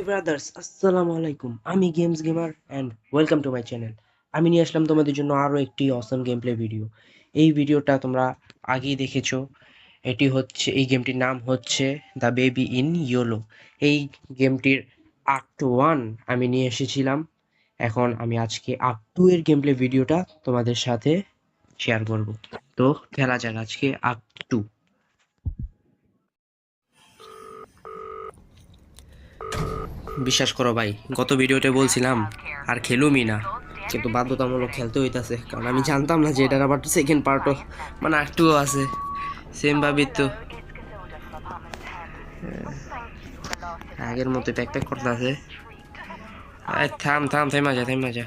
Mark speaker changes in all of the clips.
Speaker 1: Brothers, আসসালামু আলাইকুম। আমি games gamer and welcome to my channel. আমি নিয়ে আসলাম তোমাদের জন্য আরও একটি অসম গেম প্লে ভিডিও। এই ভিডিওটা তোমরা আগেই দেখেছো। এই গেমটির নাম হচ্ছে দ্য বেবি ইন ইয়োলো। এই গেমটির আক্ট 1 আমি নিয়ে এসেছিলাম। এখন আমি আজকে আক্ট 2 এর গেম প্লে ভিডিওটা তোমাদের সাথে শেয়ার করব। তো খেলা যাক আজকে আক্ট 2। বিশ্বাস করো ভাই, গত ভিডিওতে বলছিলাম আর খেলুমই না, কিন্তু বাধ্যতামূলক খেলতে হইতাছে, কারণ আমি জানতাম না যে এটার আবার সেকেন্ড পার্টও মানে আরেকটুও আছে। সেম ভাবি তো আগের মতো প্যাক প্যাক করতে আছে। থাম থাম, থেমা যা থেমা যা।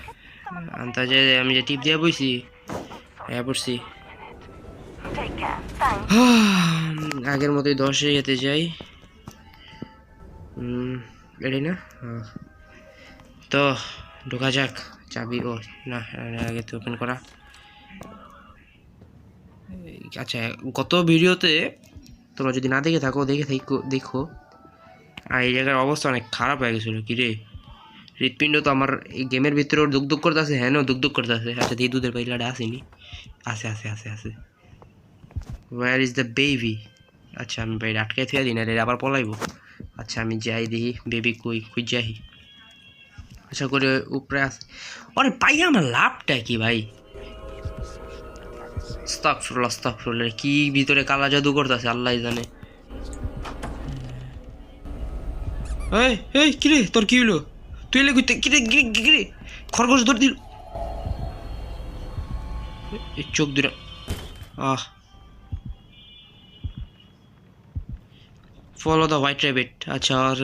Speaker 1: আন্তাজে আমি যে টিপ দিয়ে বইছি, হ্যাঁ পড়ছি। আগের মতোই 10-এ যেতে যাই। এটাই না? তো ঢোকা যাক। চাবি ও না, আগে তো ওপেন করা। আচ্ছা, গত ভিডিওতে তোমরা যদি না দেখে থাকো দেখো। আর এই জায়গার অবস্থা অনেক খারাপ হয়ে গেছিল। কি রে, হৃৎপিণ্ড তো আমার এই গেমের ভিতরে ওর দুক করতেছে। হ্যাঁ দুক করতেছে। আচ্ছা, দিয়ে দুধের পাইলাটা আসেনি। আছে। Where is the baby? আচ্ছা, আমি বাইরে আটকে থিয়া দিই না, আবার পলাইবো। আচ্ছা, আমি যাই দেখি বেবি কই যাই। আশা করে উপরে আস। আরে পাই, আমার লাভটা কি ভাই? আস্তাগফিরুল্লাহ, কি ভিতরে কালা জাদু করতেছে আল্লাহ জানে। এই এই কিরে, তোর কি হলো? তুই এলে কইতে? কিরে খরগোশ ধর দিল। এই চোখ দুটা। আহ, ফলো দ্য হোয়াইট র্যাবিট। আচ্ছা, আর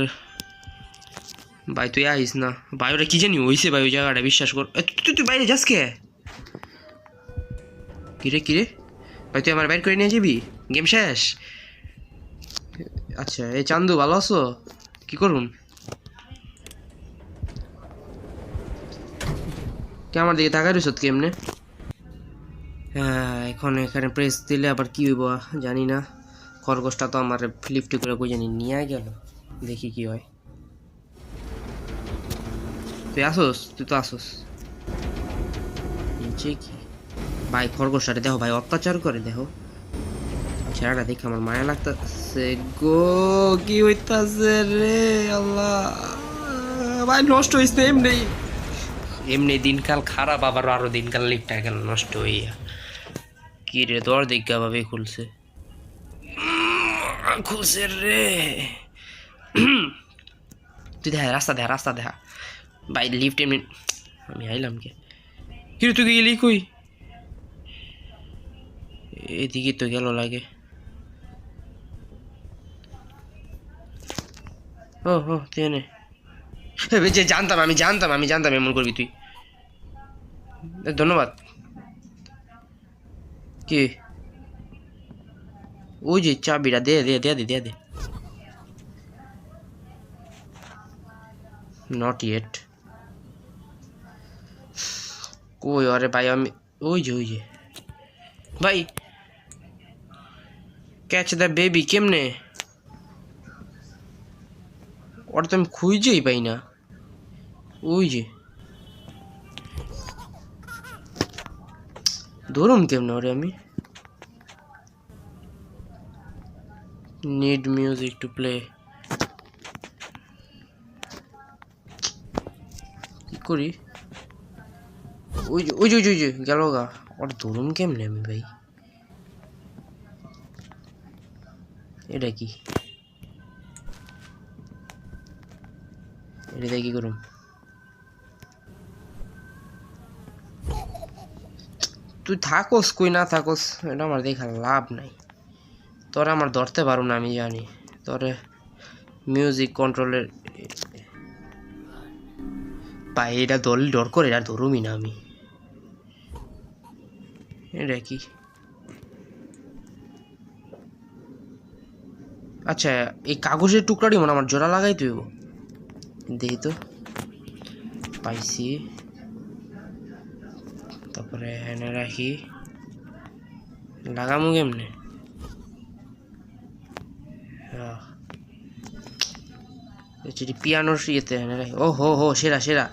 Speaker 1: ভাই তুই আইস না ভাই, ওটা কি জানি হইছে ভাই ওই জায়গাটা, বিশ্বাস কর। তুই বাইরে যাস কে? কিরে ভাই, তুই আমার বাইর করে নিয়ে যাবি? গেম শেষ। আচ্ছা, এই চান্দু ভালো আছো? কি করুন? কে আমার দিকে তাকাই রইছ কেমনে? হ্যাঁ, এখন এখানে প্রেস দিলে আবার কি হইব জানি না। খরগোশটা তো আমার লিফটে করে কই জানি নিয়ে গেল। দেখি কি হয়। তুই তো আসোস নিচে কি ভাই? খরগোশটা দেখো ভাই, অত্যাচার করে দেখো। ছেড়াটা দেখে আমার মায়া লাগতেছে গো। কি হইতাছে রে আল্লাহ! ভাই নষ্ট হইছে এমনি দিনকাল খারাপ, আরো দিনকাল লিফটটা গেল নষ্ট হইয়া। কি রে, তোর দিকটা ভাবে খুলছে রে। তুই রাস্তা দেখা ভাই, লিফট এমনি। আমি আইলাম কে? কি রে, তুই গেলি কই? এদিকে তো গেল লাগে। ও তুই এনে যে আমি জানতাম এমন করবি তুই। ধন্যবাদ। কি? ওই যে চাবিটা দে। Not yet. কই আরে ভাই, আমি ওই যে ভাই, ক্যাচ দ্য বেবি কেমনে? ওটা তো আমি খুঁজেই পাই না। ওই যে ধরুন কেমনে ওরে আমি? Need music to play. কি করি? ওই যে গেল গা। ওর ধরুন কেমনে আমি ভাই? এটা কি? এটা কি করুম? তুই থাকোস কই না থাকোস, এটা আমার দেখা লাভ নাই। তোরা আমার ধরতে পারো না, আমি জানি। তোরে মিউজিক কন্ট্রোলের ভাই, এটা ডর করে, এটা ধরুমই না আমি। এটা কি? আচ্ছা, এই কাগজের টুকরাটি মনে আমার জোড়া লাগাই তুই। দেখি তো, পাইছি। তারপরে এনে রাখি, লাগামু কেমনে? যেটি পিয়ানোর ইয়েতে ও হো হো সেরা সেরা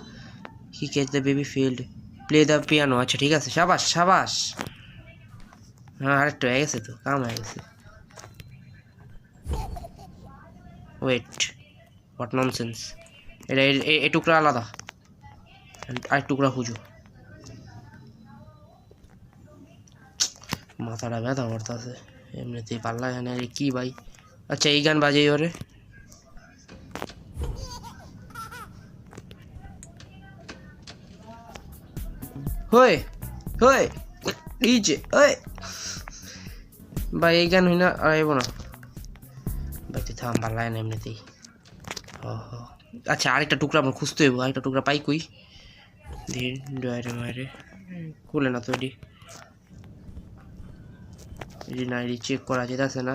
Speaker 1: কি catch the baby field play the piano আচ্ছা ঠিক আছে সাবাস সাবাস হ্যাঁ আরেকটা হয়ে গেছে তো কাম হয়ে গেছে ওয়েট হোয়াট ননসেন্স এটা এই টুকরা আলাদা আরেক টুকরা খুঁজো মাথাটা ব্যথা করতেছে এমনিতেই পাল্লা এখানে কি ভাই আচ্ছা এই গান বাজেই ওরে হয়ে হয়ে ডিজে ওই ভাই এই গান হই না আইব না ভাই তুই থাম পাল্লা না এমনিতেই আচ্ছা আরেকটা টুকরা আমার খুঁজতে হইব আরেকটা টুকরা পাই কই ধীর ডয়ারে মারে খুলে না তো এটি না এটি চেক করা যেতেছে না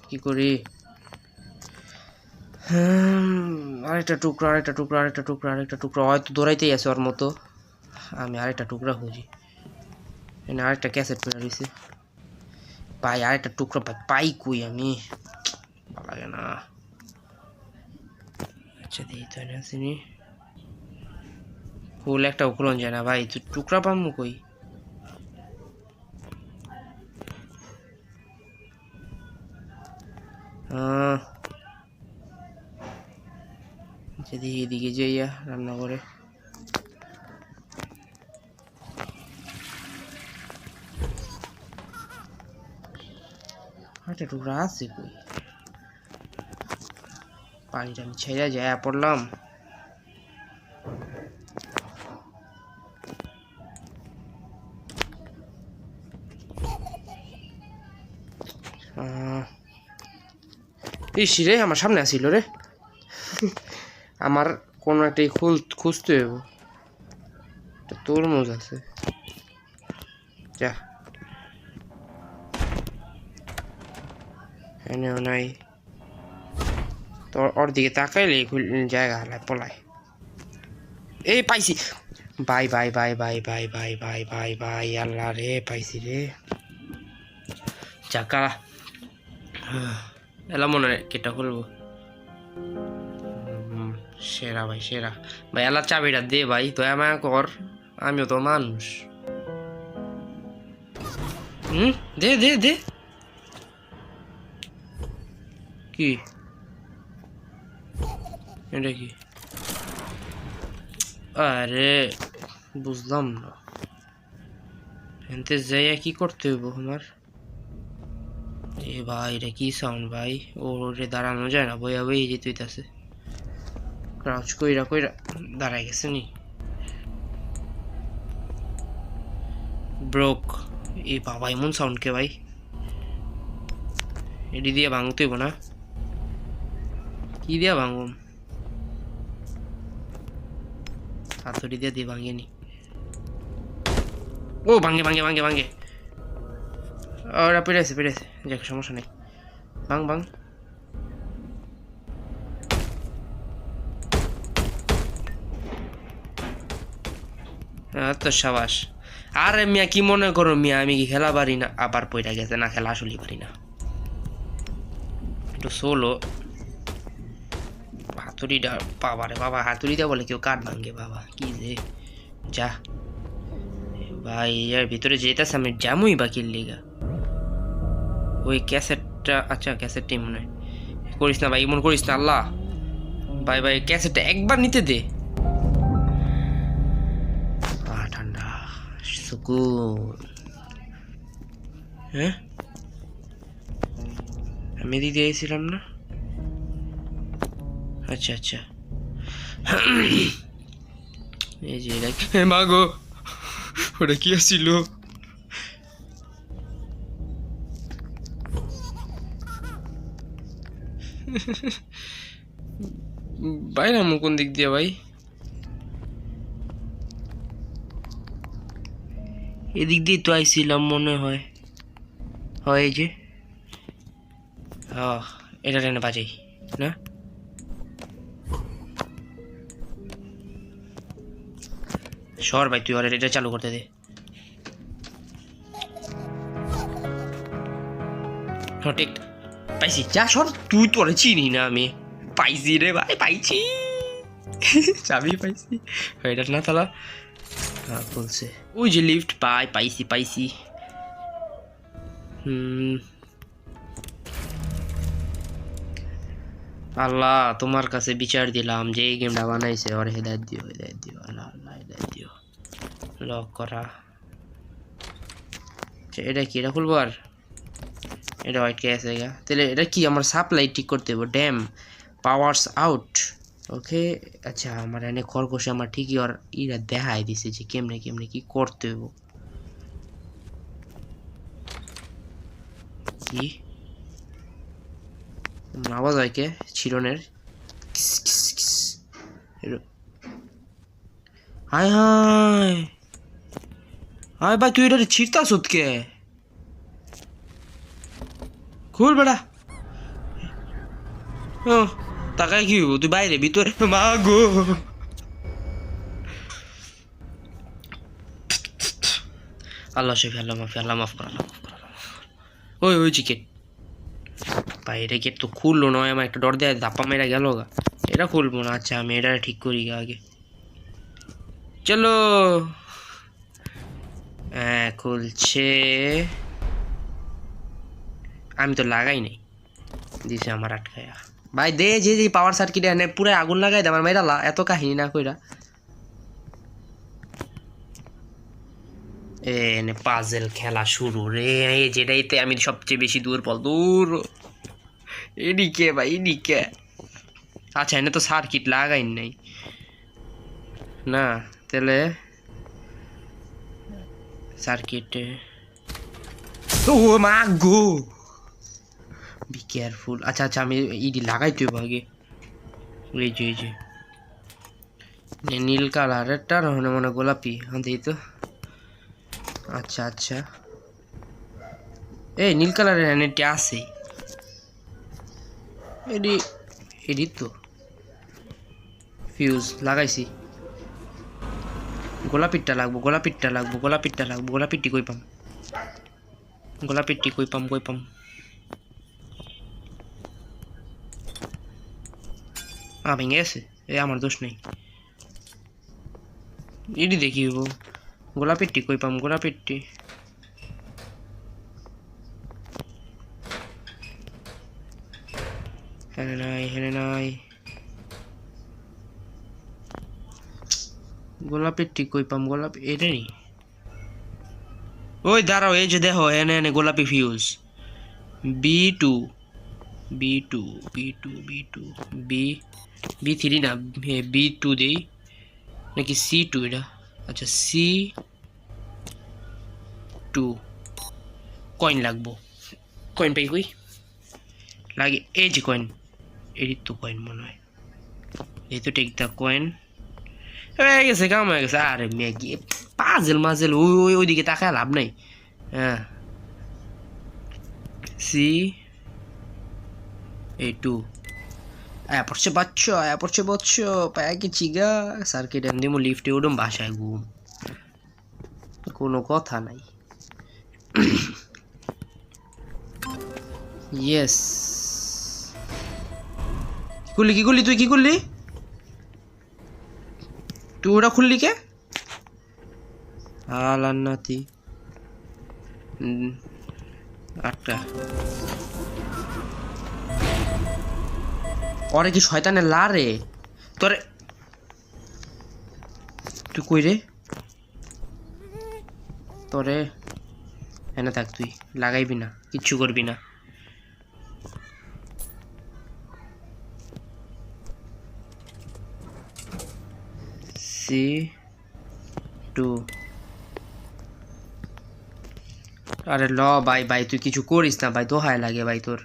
Speaker 1: কি করি আরেকটা টুকরা আরেকটা টুকরা আরেকটা টুকরা আরেকটা টুকরা হয়তো দৌড়াইতেই আছে ওর মতো আমি আরেকটা টুকরা খুঁজি এনে আরেকটা ক্যাসেট পেয়ে রয়েছে পাই আরেকটা টুকরা পাই কই আমি ভালো লাগে না আচ্ছা দিই তো না চিনি ফুল একটা উকলন যায় না ভাই তুই টুকরা পামু কই যদি এদিকে যাইয়া রান্না করে একটা টুকরা আছে কই পানিটা আমি ছেড়ে যায় পড়লাম ইস রে আমার সামনে আসিল রে আমার কোনো একটা খুঁজতে হইব তরমুজ আছে যা এনেও নাই তোর ওর দিকে তাকাইলে জায়গা হালায় পলায় এই পাইছি বাই বাই বাই বাই বাই বাই বাই বাই বাই আল্লাহ রে পাইছি রে চাকা এলা মনে হয় কেটা খুলবো সেরা ভাই সেরা ভাই এলা চাবিটা দে ভাই তো আমায় কর আমিও তো মানুষ দে দে দে কি এটা কি আরে বুঝলাম না এনতে যাইয়া কি করতে হইব আমার এ ভাই এটা কি সাউন্ড ভাই ওরে দাঁড়ানো যায় না বইয়া বই যেতে হইতাছে ক্রাউচ কইরা কইরা দাঁড়াই গেছে নি ব্রোক এই বাবা এমন সাউন্ড কে ভাই এডি দিয়ে ভাঙতে হইব না কি দিয়া ভাঙুম হাতুড়ি দিয়ে দিয়ে ভাঙিয়ে নি ও ভাঙে ভাঙে ভাঙে ভাঙে ওরা পেরেছে পেরেছে যাক সমস্যা নেই ভাঙ ভাঙ তো সাবাস আরে মিয়া কি মনে করো মিয়া আমি কি খেলা পারি না আবার পয়টা গেছে না খেলা আসলেই পারি না একটু সোলো হাতুড়িটা বাবা রে বাবা হাতুড়িটা বলে কেউ কাঠ ভাঙে বাবা কি যে যা ভাই এর ভিতরে যেতেছে আমি জামুই বাকির লিগা ওই ক্যাসেটটা আচ্ছা ক্যাসেটটাই মনে হয় করিস না ভাই মন করিস না আল্লাহ ভাই ভাই ক্যাসেটটা একবার নিতে দে ঠান্ডা সুকুন হ্যাঁ আমি দিদি দিয়েছিলাম না আচ্ছা আচ্ছা এই যে মাগো ওটা কি আসছিল বাইরে কোন দিক দিয়ে ভাই এদিক দিয়ে তো আইছিলাম মনে হয় হয় যে এটা টেনে বাজাই না সর ভাই তুই এটা চালু করতে দে ঠিক পাইছি যা সর তুই তোরে চিনি না আমি পাইছি রে ভাই পাইছি চাবি পাইছি এটা না তালা হ্যাঁ বলছে ওই যে লিফট পাইছি আল্লাহ তোমার কাছে বিচার দিলাম যে এই গেমটা বানাইছে ওর হেদায়েত দিও আল্লাহ আল্লাহ হেদায়েত দিও লক করা এটা কি এটা খুলবো আর এটা হোয়াইট কে আছে গা তাহলে এটা কি আমার সাপ্লাই ঠিক করতে হবে ড্যাম পাওয়ারস আউট ওকে আচ্ছা আমার এনে খরগোশে আমার ঠিকই আর ইরা দেখাই দিছে যে কেমনে কি করতে হবে কি আওয়াজ হয় কে চিরনের হায় হায় হায় ভাই তুই এটা ছিড়তাস কে খুল বেড়া তাকায় কি হইব তুই বাইরে ভিতরে মা গো আল্লাহ শফি আল্লাহ মাফি আল্লাহ মাফ কর ওই চিকেন বাইরে গেট তো খুললো নয় আমার একটা ডর দেয় ধাপ্পা মেরা গেল গা এটা খুলবো না আচ্ছা আমি এটা ঠিক করি গা আগে চলো হ্যাঁ খুলছে আমি তো লাগাই নাই দিছে আমার আটকায়া ভাই দে যে পাওয়ার সার্কিট এনে পুরো আগুন লাগাই দে আমার মেয়েরা এত কাহিনী না কইরা এনে পাজেল খেলা শুরু রে যেটাইতে আমি সবচেয়ে বেশি দূর এদিকে ভাই এদিকে আচ্ছা এনে তো সার্কিট লাগাই নাই না তাহলে সার্কিটে ও মা গো বি কেয়ারফুল আচ্ছা আমি ইডি লাগাইতে হবে আগে এই যে নীল কালারেরটা মনে গোলাপি হ্যাঁ দিই তো আচ্ছা এই নীল কালারের নেটটি আছে এডি তো ফিউজ লাগাইছি গোলাপিটটা লাগবো গোলাপিটটি কই পাম ভেঙে গেছে আমার দোষ নেই এডি দেখি গোলাপিটটি কই পাম গোলাপিটটি হেনে নাই গোলাপিটটি কই পাম গোলাপি এটা নি ওই দাঁড়াও এই যে দেখো এনে গোলাপি ফিউজ B2 B3 না B2 দেই নাকি C2 এটা আচ্ছা C2 কয়েন লাগবো কয়েন পাই কই লাগে এই যে কয়েন এরই তো কয়েন মনে হয় এই তো টেক দা কয়েন হয়ে গেছে কাম হয়ে গেছে আরে ম্যাগি পাজেল ওইদিকে তাকায় লাভ নাই হ্যাঁ C2 পড়ছে বাচ্চ পায়া গেছি গা সার্কিট এমনি লিফটে উঠুম বাসায় ঘুম কোনো কথা নাই ইয়েস কি করলি তুই কি করলি তুই ওটা খুললি কে আলান্নাতি আটটা ওরে কি শয়তানের লারে তোরে তুই কই রে তোরে এনে থাক তুই লাগাইবি না কিচ্ছু করবি না C2 আরে ল ভাই তুই কিছু করিস না ভাই দোহাই লাগে ভাই তোর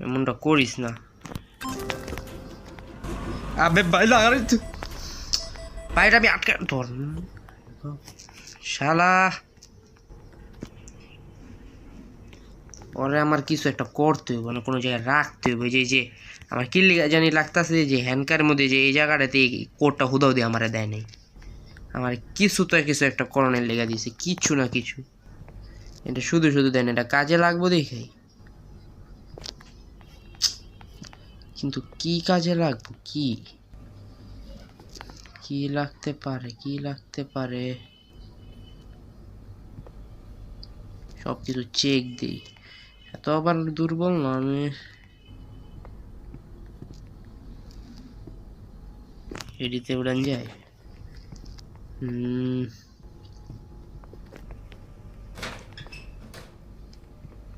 Speaker 1: এমনটা করিস না আবে ভাই লাগারে তুই ভাইটা আমি আটকে তোর শালা ওরে আমার কিছু একটা করতে হবে মানে কোনো জায়গায় রাখতে হবে যে আমার কি জানি লাগতেছে যে হ্যান্ডকারের মধ্যে যে এই জায়গাটাতে কোডটা হুদাও দিয়ে আমার দেয় নাই আমার কিছু একটা করণের লেগে দিয়েছে কিছু না কিছু এটা শুধু দেন এটা কাজে লাগবো দেখাই কিন্তু কি কাজে লাগবে? কি কি লাগতে পারে? কি লাগতে পারে? সব কিছু চেক দিই। এত আবার দুর্বল না আমি। এডিতে উড়ান যায়।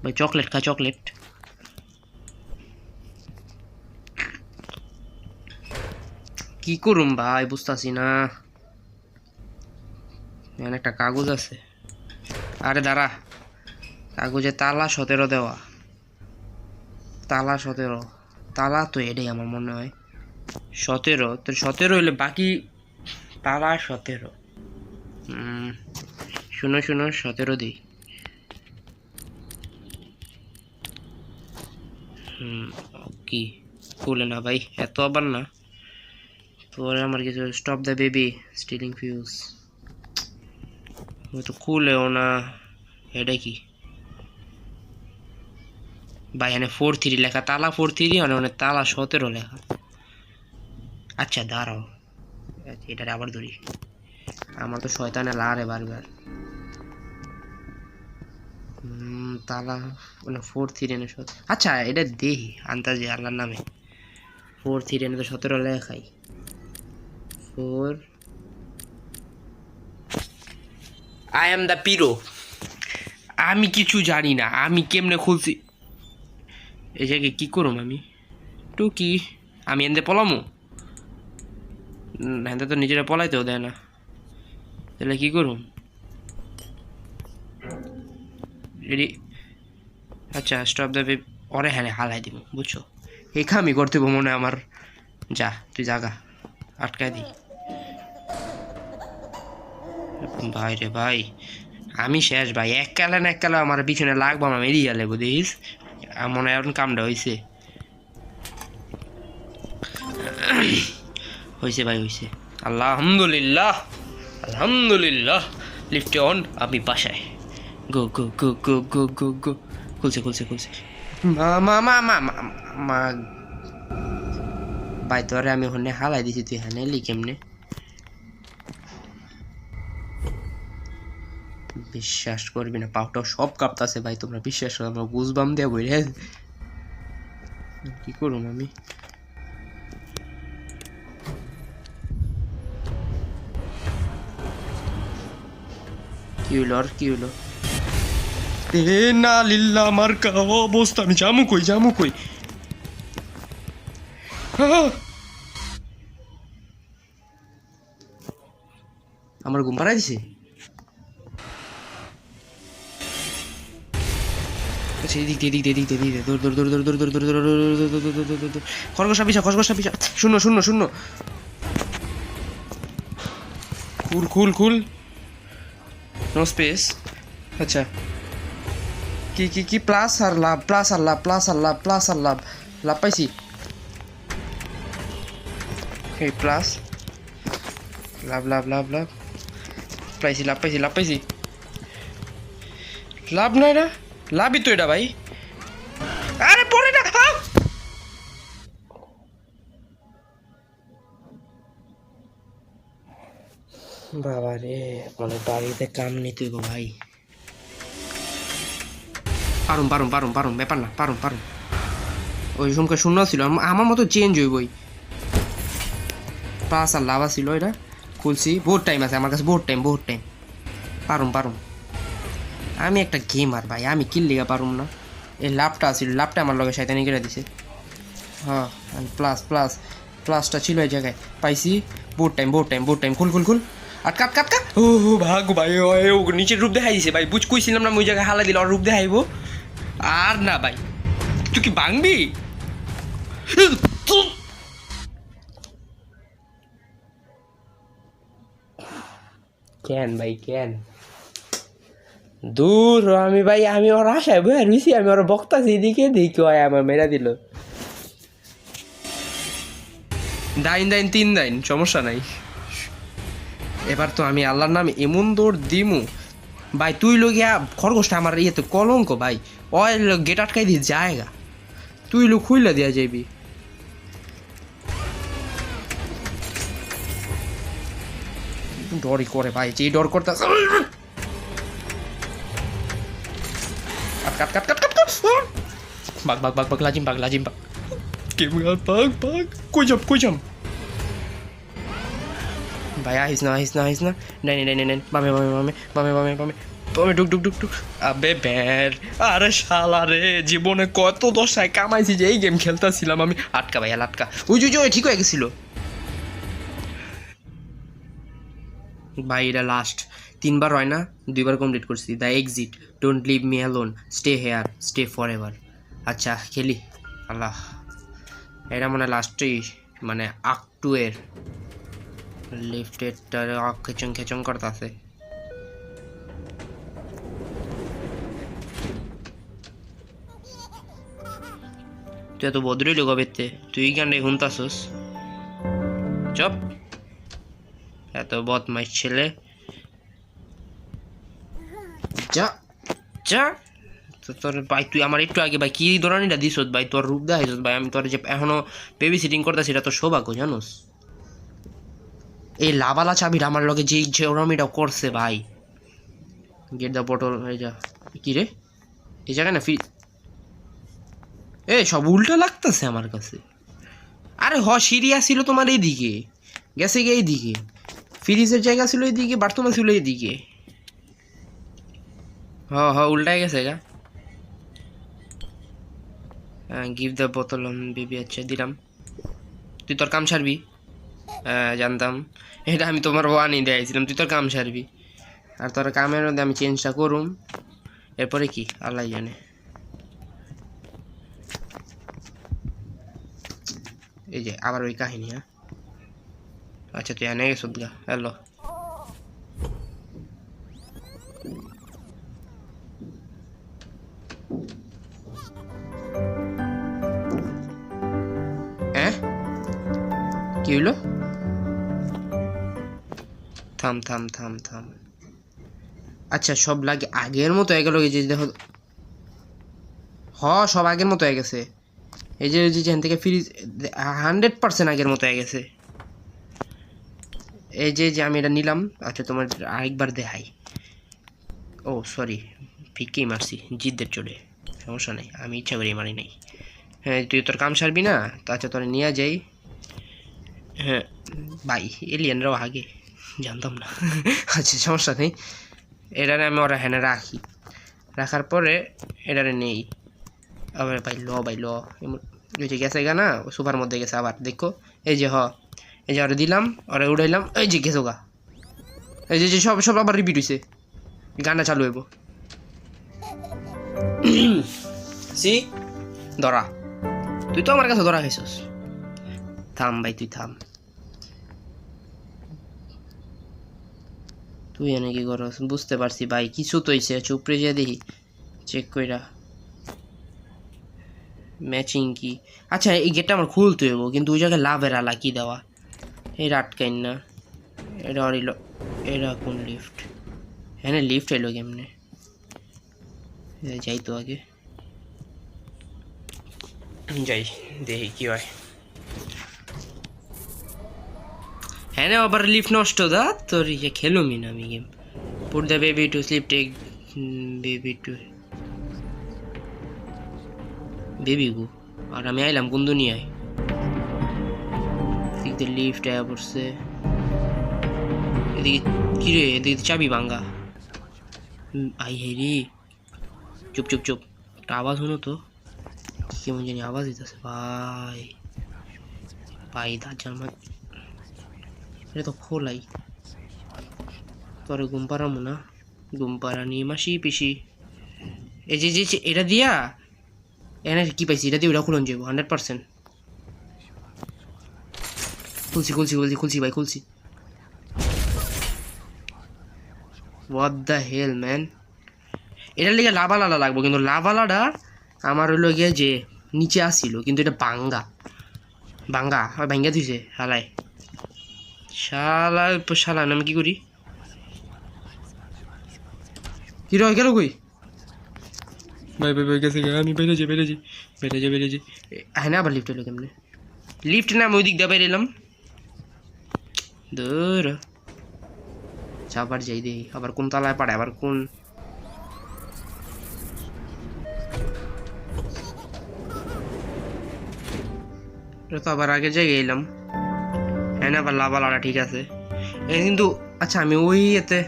Speaker 1: ভাই চকলেট খা, চকলেট। কি করুম ভাই বুঝতাছি না। এখানে একটা কাগজ আছে। আরে দাঁড়া, কাগজে তালা 17 দেওয়া। তালা 17, তালা তো এটাই আমার মনে হয় 17। তো 17 হইলে বাকি তালা 17। শুনো শুনো, 17 দিই। কি খুলে না ভাই, এত আবার না। তোরে আমার কিছু stop the baby stealing fuse. তো খুলেও না। এটা কি ভাই? এখানে 43 লেখা, তালা 43, মানে তালা 17 লেখা। আচ্ছা দাঁড়াও, এটারে আবার ধরি। আমার তো শয়তানে লারে বারবার। তালা মানে 43 এনে আচ্ছা এটা দেখি আন্তাজি আল্লাহর নামে। 43 এনে তো 17 লেখাই। 4 আই এম দ্য পিরো। আমি কিছু জানি না, আমি কেমনে খুলছি। এই জায়গায় কি করুম আমি? টুকি আমি এনতে পলামো? এনতে তো নিজেরা পলাইতেও দেয় না, তাহলে কি করুম? রেডি? আচ্ছা স্টপ দ্য বেবি। ওরে হ্যাঁ হালাই দিব, বুঝছো? এই খামি করতে মনে আমার। যা তুই জাগা, আটকায় দি। ভাই রে ভাই, আমি শেষ ভাই। এক কালে না এক কালে আমার পিছনে লাগবো, আমার এড়িয়ে যাবো দেখিস। মনে হয় এখন কামটা হয়েছে। হয়েছে ভাই হয়েছে। আলহামদুলিল্লাহ, আলহামদুলিল্লাহ। লিফটে অন, আমি বাসায়। গো গো গো গো গো গো গো। খুলছে খুলছে খুলছে। মা মা মা মা মা। ভাই তোরে আমি ওখানে হালাই দিছি, তুই হ্যাঁ এলি কেমনে? বিশ্বাস করবি না, পাউটাও সব কাঁপতাছে ভাই। তোমরা বিশ্বাস করো, আমরা গুজবাম দিয়ে বই রে। কি করুম আমি? কি হইল আর কি হইলো? এ না লিল্লা মার্কা অবস্থা। আমি জামু কই, জামু কই? আমার ঘুম পাড়াই দিছে। খরগোশা পিছা, খরগোশা পিছা। শূন্য শূন্য শূন্য। খুল খুল খুল। No space. আচ্ছা কি কি কি? প্লাস আর লাভ, প্লাস আর লাভ, প্লাস আর লাভ, প্লাস আর লাভ। লাভ পাইছি। এই প্লাস লাভ লাভ লাভ লাভ পাইছি, লাভ পাইছি, লাভ পাইছি। লাভ নাই না, লাভই তো এটা ভাই। আরে পড়ে না। বাবা রে, মানে বাড়িতে কাম নিতে গো ভাই। পারুম পারুম পারুম পারুম, ব্যাপার না, পারুম পারুম। ওই সময় শূন্য ছিল, আমার মতো চেঞ্জ হইবই। প্লাস আর লাভা ছিল এটা। খুলছি, বহুত টাইম আছে আমার কাছে, বহুত টাইম, বহুত টাইম। পারুম পারুম। আমি একটা গেমার ভাই, আমি কিল্লিগা পারুম না? এই লাভটা ছিল, লাভটা আমার লগে শয়তানি করে দিছে। হ্যাঁ প্লাস প্লাস, প্লাসটা ছিল এই জায়গায়। পাইছি, বহুত টাইম, বহুত টাইম, বহুত টাইম। খুল খুল খুল। আটকা আটকা আটকা। ও ভাগ ভাই, ও নিচের রূপ দেখাই দিছে ভাই। বুঝ কইছিলাম না ওই জায়গায় হালা দিল, আর রূপ দেখাইব। আর না ভাই, তুই কি ভাঙবি? কেন ভাই কেন? দূর আমি ভাই, আমি ওর আশায় বয়ে রুইছি, আমি ওর বক্তাছি এদিকে দেখি হয় আমার মেরা দিল। দাইন দাইন 3 দাইন, সমস্যা নাই। এবার তো আমি আল্লাহর নামে এমন দৌড় দিমু ভাই। তুই লোকিয়া খরগোশটা আমার ইয়েতে কলঙ্ক ভাই। অয়েল গেট আটকাই দিয়ে জায়গা, তুই লোক খুইলা দিয়া যাবি। ডরই করে ভাই, যে ডর করতে কাট কাট কাট কাট কাট বাগ বাগ বাগ বাগ লাজিম বাগ লাজিম বাগ বাগ বাগ কই যাম ভাই, আহিস না ডাইনে বামে ডুক আবে ব্যার, আরে শালা রে, জীবনে কত দশায় কামাইছি যে এই গেম খেলতেছিলাম আমি। আটকা ভাই, আটকা। ওই ঠিক হয়ে গেছিল ভাই, এটা লাস্ট 3বার হয় না, 2বার কমপ্লিট করছি। The exit, don't leave me alone, stay here, stay forever. আচ্ছা খেলি, আল্লাহ, এটা মনে লাস্টেই, মানে আক2 এর লিফটেরটা খেচং করতেছে। তুই এত বদরই লোক বেতে, তুই কেন শুনতাছস? চপ, এত বদমাইশ ছেলে, যা যা। তোর ভাই, তুই আমার একটু আগে ভাই কি ধরনেরটা দিস ভাই, তোর রূপ দেখাইছ ভাই, আমি তোর যে এখনো বেবি সিটিং করতেছি, এটা তোর সৌভাগ্য জানোস। এই লাভালা চাবিটা আমার লগে যে জেরমিটা করছে ভাই। গেট দ্য বটল, এই যা কি রে, এই জায়গায় না সব উল্টো লাগতেছে আমার কাছে। আরে সিরিয়া ছিল তোমার এইদিকে, গেছে গিয়ে এইদিকে, ফ্রিজের জায়গা ছিল এইদিকে, বাথরুম ছিল এইদিকে। উল্টাই গেছে গা। গিভ দ্য বোতল বেবি। আচ্ছা দিলাম, তুই তোর কাম সারবি। জানতাম, এটা আমি তোমার ওয়ানই দিয়েছিলাম, তুই তোর কাম সারবি। আর তোর কামের মধ্যে আমি চেঞ্জটা করুম, এরপরে কি আল্লাহ জানে। এই যে আবার ওই কাহিনী। হ্যাঁ আচ্ছা, তুই এনে গেছ গা, হ্যালো। কি হইলো? থাম। আচ্ছা সব লাগে আগের মতো হয়ে গেল, এই যে দেখো, সব আগের মতো হয়ে গেছে। এই যে যেখান থেকে ফ্রিজ 100% আগের মতো হয়ে গেছে। এই যে আমি এটা নিলাম। আচ্ছা তোমার আরেকবার দেখাই। ও সরি, ফিকেই মারছি জিদ্দের চলে, সমস্যা নেই, আমি ইচ্ছা করি মারি নাই। হ্যাঁ তুই তোর কাম সারবি না তো? আচ্ছা তোর নিয়ে যাই। হ্যাঁ ভাই, এলিয়েনরাও আগে, জানতাম না। আচ্ছা সমস্যা নেই, এটারে আমি ওরা হ্যানে রাখার পরে এটারে নেই আবার। ভাই ল ওই যে গেছে গা না, সোফার মধ্যে গেছে আবার, দেখো এই যে এই যে ওরা দিলাম, ওরা উড়াইলাম, এই যে গেছো গা, এই যে সব আবার রিপিট হয়েছে, গানটা চালু হইব। সি ধরা, তুই তো আমার কাছে ধরা খাইছস। থাম ভাই, তুই থাম, তুই এনে কি করস? বুঝতে পারছি ভাই, কিছু তো হইছে, চুপড়ে যে দেখি চেক কইরা ম্যাচিং কি। আচ্ছা এই গেটটা আমার খুলতে হইব, কিন্তু ওই জায়গায় লাভের আলা কি দেওয়া, এই আটকাইন না। এটা অরিল, এটা কোন লিফট? হ্যাঁ লিফট এলো কেমনে? যাই তো আগে যাই, দেখি কি হয়। হ্যাঁ আবার লিফট নষ্ট দা তোর, ইয়ে খেলুমি না আমি game. Put the baby to sleep, take baby to baby go. আর আমি আইলাম কোন দুনিয়ায়? এদিকে লিফট আয়া পড়ছে, এদিকে কি রে, এদিকে চাবি ভাঙ্গা। আই হেরি, চুপ একটা আওয়াজ হলো তো, কেমন জানি আওয়াজ দিতেছে ভাই দাঁড়ার মা, এটা তো খোলাই। তোরে ঘুম পাড়ামো না, ঘুম পাড়ানি মাসি পিসি। এই যে এটা দিয়া এনে কি পাইছি, এটা দিয়ে ওটা খুলন যাবো 100%। খুলছি ভাই, খুলছি। হোয়াট দ্য হেল ম্যান, এটার লিগে লাভালাডা লাগবো, কিন্তু লাভালাডা আমার হইলো গিয়ে যে নিচে আসছিল, কিন্তু এটা ভাঙ্গা দিছে শালা আমি কি করি? কি রয় গেল কই? ভাই গেছে, আমি বেড়ে হ্যাঁ না, আবার লিফট এলো কেমনে? লিফট না আমি ওই দিক দিয়ে বের এলাম। দূর আচ্ছা আবার যাই দেখি আবার কোন তলায় পারে আবার কোন এটা তো আবার আগের জায়গায় এলাম হ্যাঁ না আবার লাভালাটা ঠিক আছে কিন্তু আচ্ছা আমি ওই এতে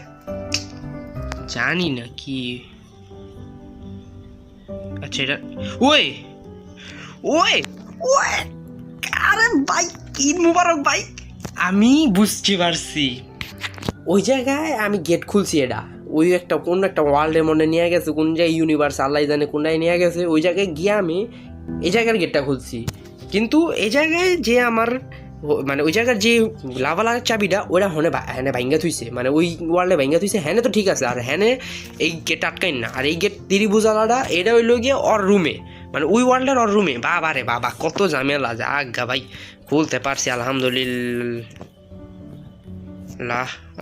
Speaker 1: জানি না কি আচ্ছা এটা ওই ওই ওই আরে ভাই ঈদ মুবারক ভাই আমি বুঝতে পারছি ওই জায়গায় আমি গেট খুলছি এটা ওই একটা কোন একটা ওয়ার্ল্ডের মনে নিয়ে গেছে কোন জায়গায় ইউনিভার্স আল্লাহ জানে কোনটায় নিয়ে গেছে ওই জায়গায় গিয়ে আমি এই জায়গার গেটটা খুলছি কিন্তু এই জায়গায় যে আমার মানে ওই জায়গার যে লাভালার চাবিটা ওটা হ্যানে ভাঙ্গা থুইছে মানে ওই ওয়ার্ল্ডে ভাঙ্গা থুইছে হ্যানে তো ঠিক আছে আর হ্যানে এই গেট আটকাই না আর এই গেট ত্রিভুজালাটা এটা হইলো গিয়ে ওর রুমে মানে ওই ওয়ার্ল্ডের ওর রুমে বাবা রে বাবা কত ঝামেলা যা আজ্ঞা ভাই খুলতে পারছি আলহামদুলিল্লাহ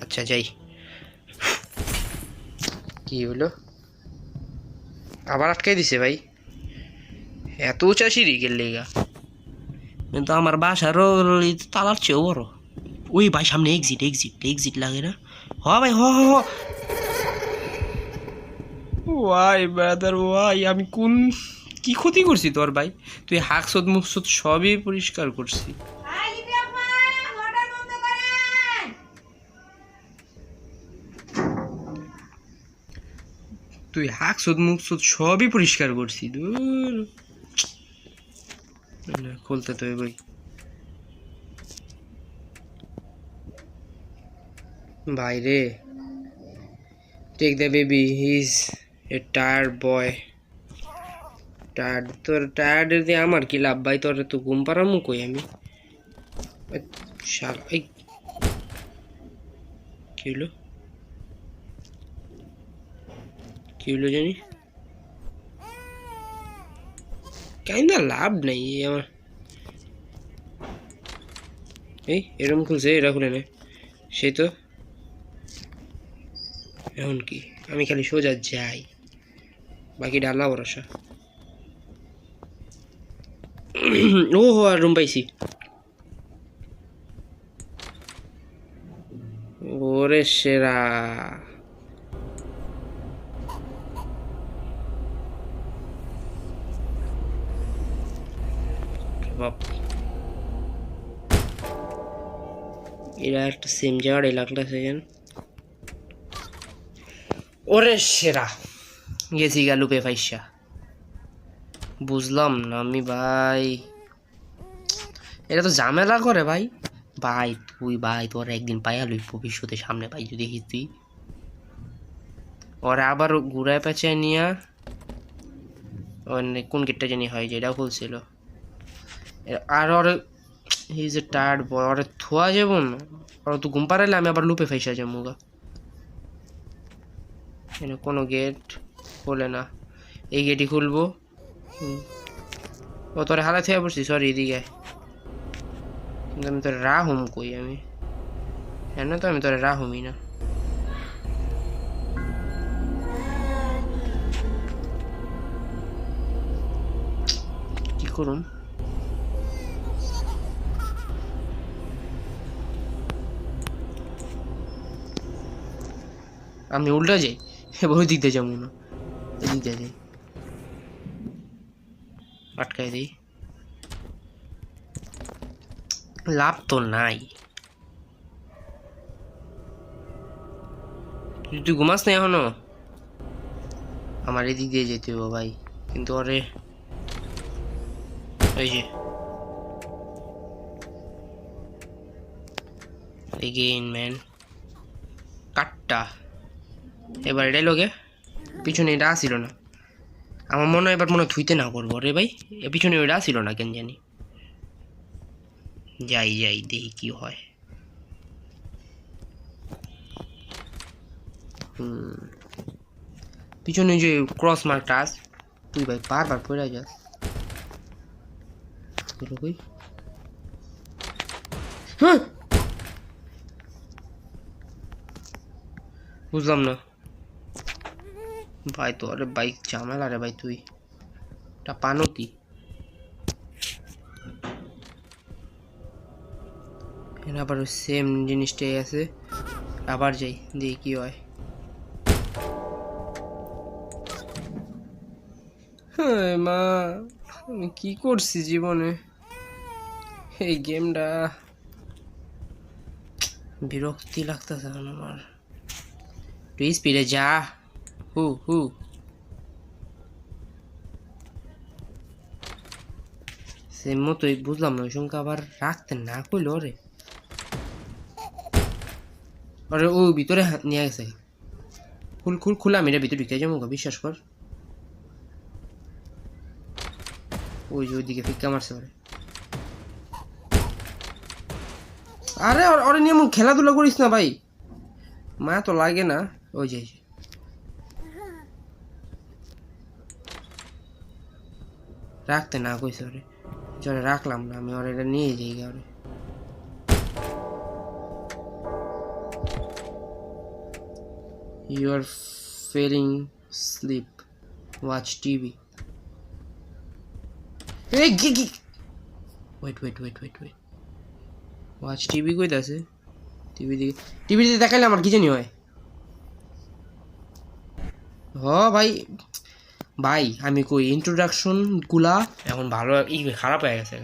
Speaker 1: আচ্ছা যাই কি হলো আবার আটকাই দিছে ভাই এত উঁচা সিঁড়ি গেলে গা কিন্তু আমার বাসারও তালার চেয়েও বড় ওই ভাই সামনে এক্সিট এক্সিট এক্সিট লাগে না হ ভাই হ হ ওয়াই ব্রাদার ওয়াই আমি কোন কি ক্ষতি করছি তোর ভাই তুই হাকসদ মুখসদ সবই পরিষ্কার করছি তুই হাকসদ মুখসদ সবই পরিষ্কার করছি দূর খুলতে তো ভাই ভাই রে take the baby he is a tired boy tired তোর টায়ার্ড দিয়ে আমার কি লাভ ভাই তোর তো ঘুম পাড়ামু কই আমি শালা এই কি হলো জানি কাইন্দা লাভ নাই আমার এই এরকম খুলছে এটা খুলে নে সেই তো এখন কি আমি খালি সোজা যাই বাকি ডালা ভরসা ও হো আর রুম পাইছি ওরে সেরা এরা একটা সেম জায়গার এলাকাটা সেখান ওরে সেরা গেছি গা লুপে ফাইসা বুঝলাম না আমি ভাই এটা তো ঝামেলা করে ভাই ভাই তুই ভাই তোর একদিন পাইয়া লই ভবিষ্যতে সামনে ভাই যদি দেখিস তুই ওরা আবার ঘুরায় পেঁচায় নিয়া কোন গেটটা জানি হয় যেটাও খুলছিল আর ওর হিজ এ টায়ার্ড বয় ওরে থোয়া যাব না ওরা তো ঘুম পাড়াইলে আমি আবার লুপে ফাইসা যাবো গা এখানে কোনো গেট খোলে না এই গেটই খুলবো ও তোর হালা থেকে পড়ছি সরি এদিকে কিন্তু আমি তোর রাহুম কই আমি হ্যাঁ না তো আমি তোর রাহুমই না কি করুম আমি উল্টা যাই এবার ওই দিক দিয়ে যাবো না এদিক দিয়ে যাই আটকাই দিই লাভ তো নাই তুই ঘুমাস না এখনো আমার এদিক দিয়ে যেতে হবে ভাই কিন্তু ওরে ওই যে এগেইন ম্যান কাটটা এবার এটাই লোকে পিছনে এটা আসিল না আমার মনে হয় এবার মনে থুইতে না করবো রে ভাই এ পিছনে ওইটা আসিল না কেন জানি যাই যাই দেখি কি হয় পিছনে যে ক্রস মার্কটা আস তুই ভাই বারবার পড়ে যাস কই হ্যাঁ বুঝলাম না ভাই তো আরে বাইক ঝামেলা রে ভাই তুই এটা পানতি এর আবার সেম জিনিসটাই আছে আবার যাই, দেখি কি হয়। হ্যাঁ মা, আমি কি করছি জীবনে? এই গেমটা বিরক্তি লাগতেছে আমার। তুই স্পিডে যা। হু হু সে মতোই বুঝলাম না, ওই সঙ্গে আবার রাখতে না কইলো রে। আরে ও ভিতরে নিয়ে গেছে। খুল খুল খুলে আমি রে ভিতরে ঢুকে যাবো, বিশ্বাস কর। ওই যে ওইদিকে ফিক্কা মারছে ওরে। আরে ওরে নিয়ে খেলাধুলা করিস না ভাই, মা তো লাগে না। ওই যে রাখতে না কইছে ওরে, জরে রাখলাম না আমি, ওরে এটা নিয়ে যাই ওরে। You are falling asleep. Watch TV. Hey, gigi. Wait. Watch TV কই আছে? টিভি দিকে দেখাইলে আমার কি জানি হয়। হ ভাই ভাই, আমি কই ইন্ট্রোডাকশন গুলা এখন ভালো খারাপ হয়ে গেছে।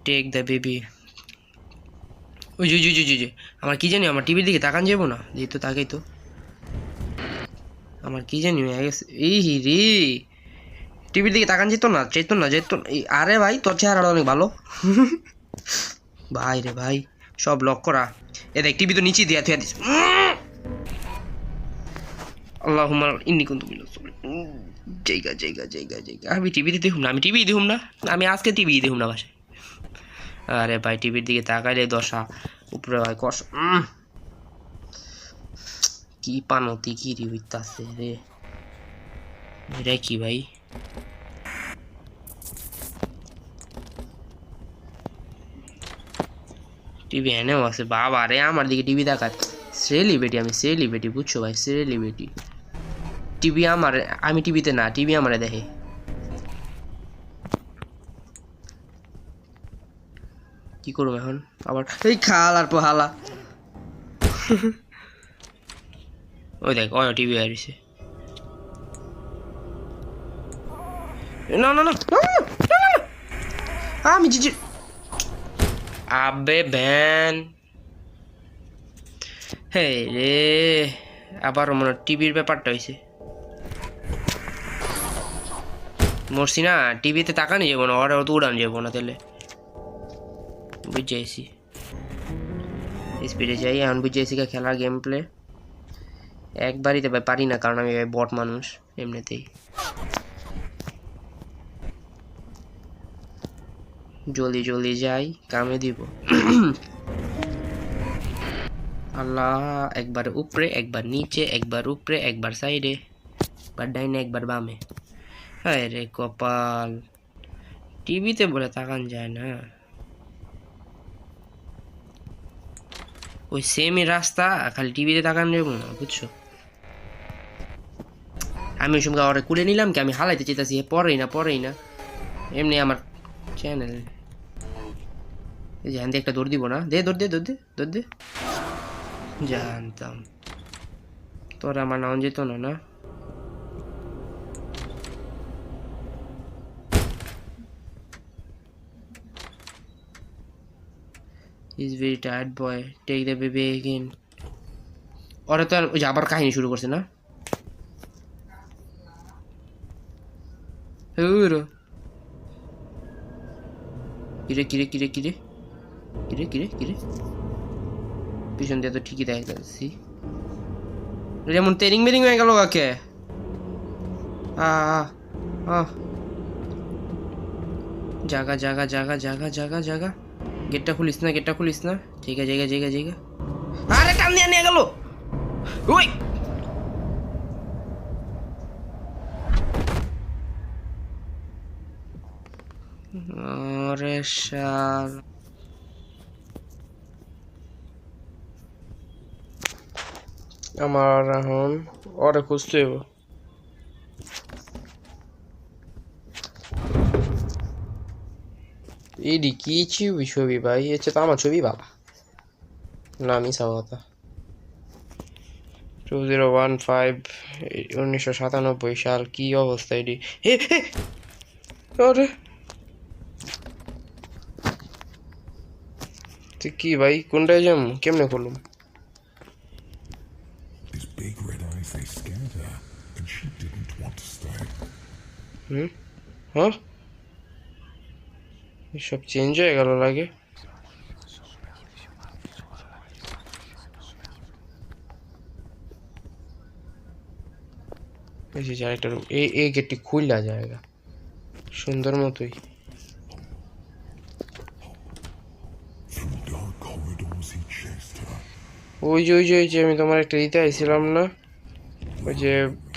Speaker 1: Take the baby. ওই জি আমার কি জানি, আমার টিভির দিকে তাকান যাবো না, যেই তো তাকাই তো। আমার কি জানি হয়ে গেছে। এই রে, টিভির দিকে তাকান যেত না। আরে ভাই তোর চেহারাটা অনেক ভালো। ভাই রে ভাই, সব লক করা। এ দেখ টিভি তো নিচে দিয়া থুয়া দিস। আল্লাহুম্মা ইন্নী কুনতু মিনাজ জালিমিন। জায়গা আমি টিভিতে দেখুম না, আমি আজকে টিভি দেখুম না বাসায়। আরে ভাই টিভির দিকে তাকাইলে দশা উপরে ভাই কষ। কি পানতি কি হইতাছে রে, এটা কি ভাই? টিভি এনেও আছে বাবা রে, আমার দিকে টিভি দেখায়। সেলিব্রিটি, আমি সেলিব্রিটি বুঝছো ভাই, সেলিব্রিটি। টিভি আমার, আমি টিভিতে না, টিভি আমারে দেখে। কি করবো এখন আবার? এই খাল আর পোহালা। ওই দেখ ওই টিভি হারিয়েছে। না আমি জিজি। আবে ব্যান, হে রে, আবার মনে টিভির ব্যাপারটা হয়েছে। মরছি না, টিভিতে তাকানি যাবো না, ওরা তো উড়ান যাবো না তাহলে। বুঝাইছি, স্পিডে যাই এখন। বুঝাইছি খেলার গেম প্লে একবারই তো ভাই পারি না, কারণ আমি ভাই বট মানুষ এমনিতেই। জলদি যাই, কামে দিব। আল্লাহ, একবার উপরে একবার নিচে, একবার উপরে একবার সাইডে, একবার ডাইনে একবার বামে। হ্যাঁ রে কপাল, টিভিতে বলে তাকান যায় না। ওই সেমই রাস্তা, খালি টিভিতে তাকান যাবো না বুঝছো। আমি ওই সময় ওরে কুলে নিলাম কি, আমি হালাইতে চেয়েছি, পরেই না এমনি আমার চ্যানেল। এই যে একটা দৌড় দিব না, দৌড় দে। জানতাম তোর আমার নাম যেত না। He's very tired boy. Take the baby again. ওরা তো ওই যে আবার কাহিনী শুরু করছে না। কিরে পিছন দিয়ে তো ঠিকই দেখা যাচ্ছি। যেমন তেরিং মেরিং হয়ে গেল কাকে। জাগা গেটটা খুলিস না। জায়গা। আরে টান দিয়ে নিয়ে গেল। ওই আরে শাল, আমার এখন ওরে খুঁজতে হইব। এডি কি ছবি ভাই, এর চেয়ে তো আমার ছবি বাবা। না মিশা কথা। 2015 1997 সাল। কি অবস্থা এটি? হে হে আরে তুই কি ভাই কোনটায় যাম কেমনে করলাম?
Speaker 2: His big red eyes, they scared her, and she didn't want to stay.
Speaker 1: হুম হ্যাঁ সব চেঞ্জ হয়ে গেল লাগে। এই যে আরেকটা রুম, এই গেটটি খুললা জায়গা সুন্দর মতোই।
Speaker 2: Through dark corridors, he chased her.
Speaker 1: ওই যে আমি তোমার একটা দিতে আইছিলাম না, ওই যে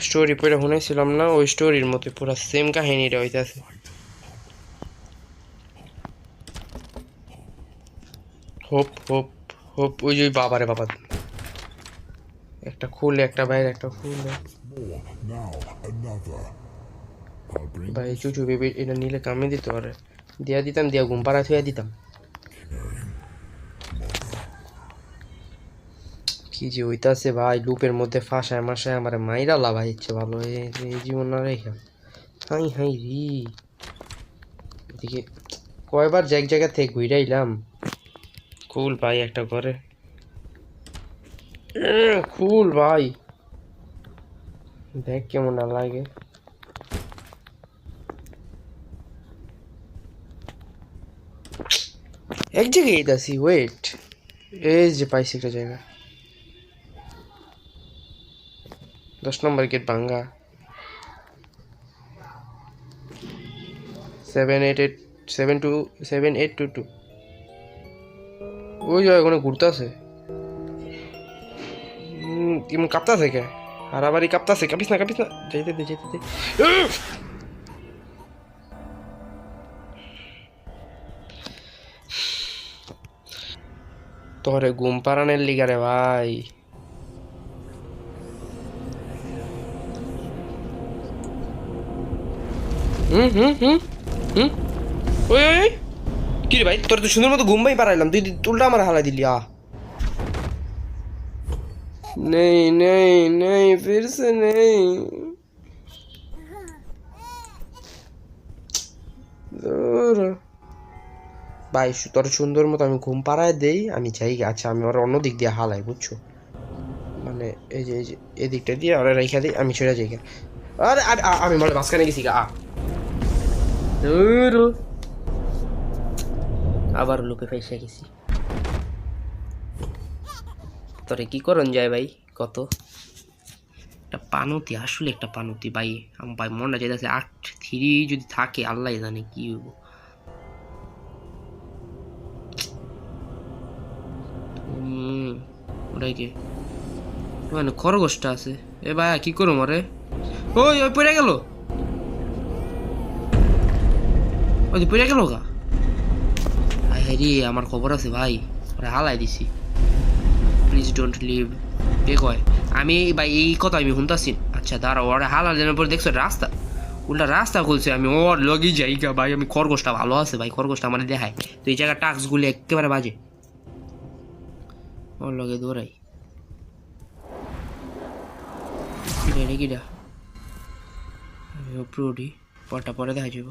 Speaker 1: স্টোরি পড়ে শুনেছিলাম না, ওই স্টোরির মতো পুরো সেম কাহিনীটা হইতাছে। হোপ হোপ হোপ ওই যে বাবারে বাবা, একটা খুলে একটা বাইরে একটা খুলে।
Speaker 2: More, now another. I'll bring
Speaker 1: ভাই চুচু বেবি এটা নিলে কামে দিতে পারে, দিয়া দিতাম, দিয়া ঘুম পাড়া থুয়া দিতাম। কি যে হইতাছে ভাই, লুপের মধ্যে ফাঁসায় মাসায় আমার মাইরা লাভা ইচ্ছে ভালো এই জীবন না রেখা। হাই হাই রি, এদিকে কয়বার যে এক জায়গা থেকে ঘুরাইলাম। খুল ভাই একটা করে, খুল ভাই, দেখ কেমন না লাগে। এক জায়গায় এইতাছি, ওয়েট, এই যে পাইছি একটা জায়গা। 10 নম্বর গেট ভাঙ্গা। 7822 ওই যে ওখানে ঘুরতেছে। এমন কাঁপতাছে কে? হারাবাড়ি কাঁপতাছে, কাঁপিস না যাইতে দে যাইতে দে। তোরে ঘুম পাড়ানের লিগারে ভাই। হুম হুম হুম হুম ওই ওই ওই। কি রে ভাই, তোর তো সুন্দর মতো ঘুম পাই পারাইলাম, তুই তুলটা আমার হালা দিলি। नहीं नहीं नहीं फिर से नहीं। ধুর। ভাই তোর সুন্দর মতো আমি ঘুম পাড়ায় দেই, আমি যাই। আচ্ছা আমি ওর অন্য দিক দিয়ে হালাই, বুঝছো, মানে এই যে এদিকটা দিয়ে ওরা রেখা দিই, আমি ছেড়ে যাই। আরে আমি বলে মাঝখানে গেছি গা। ধুর, আবার লুপে ফেসে গেছি। তোরে কি করন যায় ভাই, কত একটা পানতি, আসলে একটা পানতি ভাই। আমার ভাই মনটা যেতেছে 8-3 যদি থাকে আল্লাহ জানে কি হইব। ওটাই কি মানে খরগোশটা আছে। এ ভাই কি করো মরে, ওই ওই পড়ে গেল, ওই পড়ে গেল গা। হ্যারি আমার খবর আছে ভাই, ওরা হালাই দিছি। প্লিজ ডোন্ট লিভ কে কয়, আমি ভাই এই কথা আমি শুনতাছি। আচ্ছা দাঁড়া, ওরা হালা দেওয়ার পর দেখছো রাস্তা, উল্টা রাস্তা খুলছে, আমি ওর লগি যাই গা ভাই। আমি খরগোশটা ভালো আছে ভাই, খরগোশটা আমার দেখায় তো এই জায়গার টাস্কগুলো একেবারে বাজে, ওর লগে দৌড়াই। কিটা আমি উপরে উঠি, পরটা পরে দেখা যাব।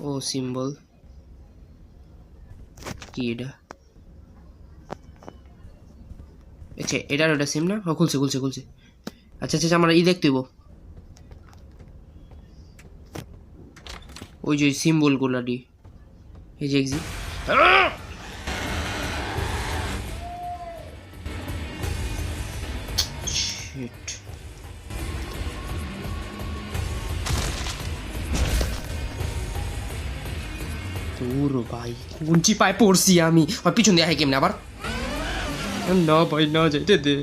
Speaker 1: ও সিম্বল কি এটা? আচ্ছা এটার ওটা সিম না? ও খুলছে। আচ্ছা আচ্ছা আমার দেখতে হইব, ওই যে সিম্বল গুলাডি, এই যে এক্সি। শিট, দূর ভাই, গুঞ্চি পায়ে পড়ছি আমি। আর পিছন দিয়ে আই কেমনে আবার? না ভাই না যাইতে দে।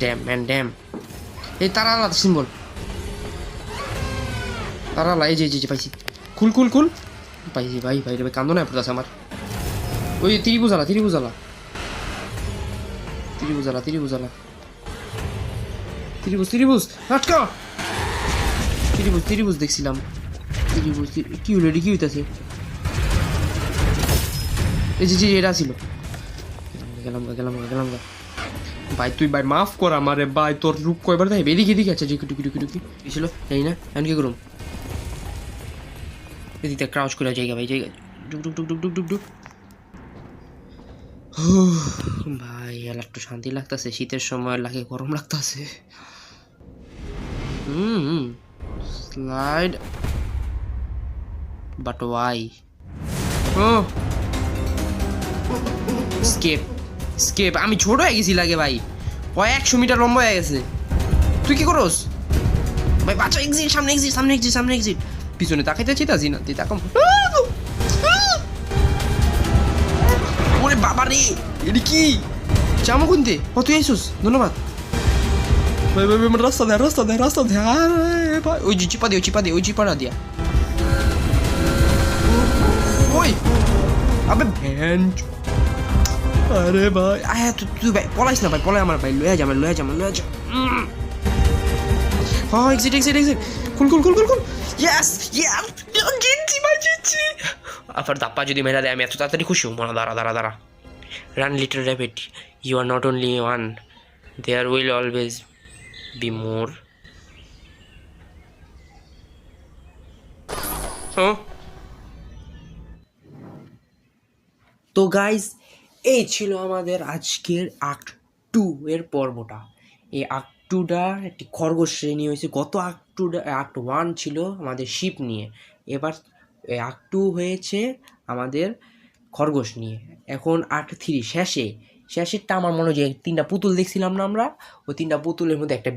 Speaker 1: Dam man dam. এই তারা আলাদা সিম্বল, তারা আলাদা। এই যে পাইছি, খুল পাইছি ভাই রে ভাই, কান্দো না পড়তেছে আমার। ওই ত্রিভুজ আটকা। ত্রিভুজ দেখছিলাম। কি হলো রে, কি হইতাছে? এই যে এটা ছিল। গেলাম ভাই, তুই ভাই মাফ কর আমারে ভাই, তোর রূপ কয়বার দেয়? এদিকে আচ্ছা, যে টুকি ছিল জানি না, এখন কি করুম? এদিকে ক্রাউচ করে জায়গা ভাই, জায়গা ডুক। ভাই এলা একটু শান্তি লাগতেছে, শীতের সময় লাগে গরম লাগতেছে। Slide, but why? Escape, আমি ছোট হয়ে গেছি লাগে ভাই, 100 মিটার লম্বা হয়ে গেছে। তুই কি করস ভাই? বাচ্চা এক্সিট, সামনে এক্সিট। পিছনে তাকাইতে চিতাছি না, তুই তাকাম। ওরে বাবা রে, এটা কি চামো কুনতে? তুই আইসুস, ধন্যবাদ ভাই। রাস্তা দে ভাই। ওই চিপা দে, ওই চিপাটা দিয়া। ওই আবে ভ্যান। আরে ভাই তুই ভাই পলাইস না ভাই, পলাই আমার ভাই, লয়ে যা। হ্যাঁ এক্সিট। খুল। ইয়েস জিতছি। আবার দাপ্পা যদি মেরা দেয় আমি এত তাড়াতাড়ি খুশি হব না। দাঁড়া। Run little rabbit, you are not only one, there will always be more. তো গাইজ, এই ছিল আমাদের আজকের আক্ট 2 এর পর্বটা। এই আক্ট 2টা একটি খরগোশ শ্রেণী হয়েছে। গত আক্ট 1 ছিল আমাদের শিপ নিয়ে, এবার আক্ট 2 হয়েছে আমাদের খরগোশ নিয়ে। এখন আক্ট 3 শেষেরটা আমার মনে হয় যে 3টা পুতুল দেখছিলাম না আমরা, ওই 3টা পুতুলের মধ্যে একটা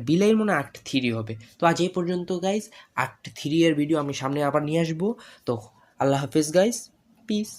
Speaker 1: বিলাইয়ের মনে হয় আক্ট 3 হবে। তো আজ এই পর্যন্ত গাইজ, আক্ট 3 এর ভিডিও আমি সামনে আবার নিয়ে আসবো। তো আল্লাহ হাফেজ গাইজ, পিস।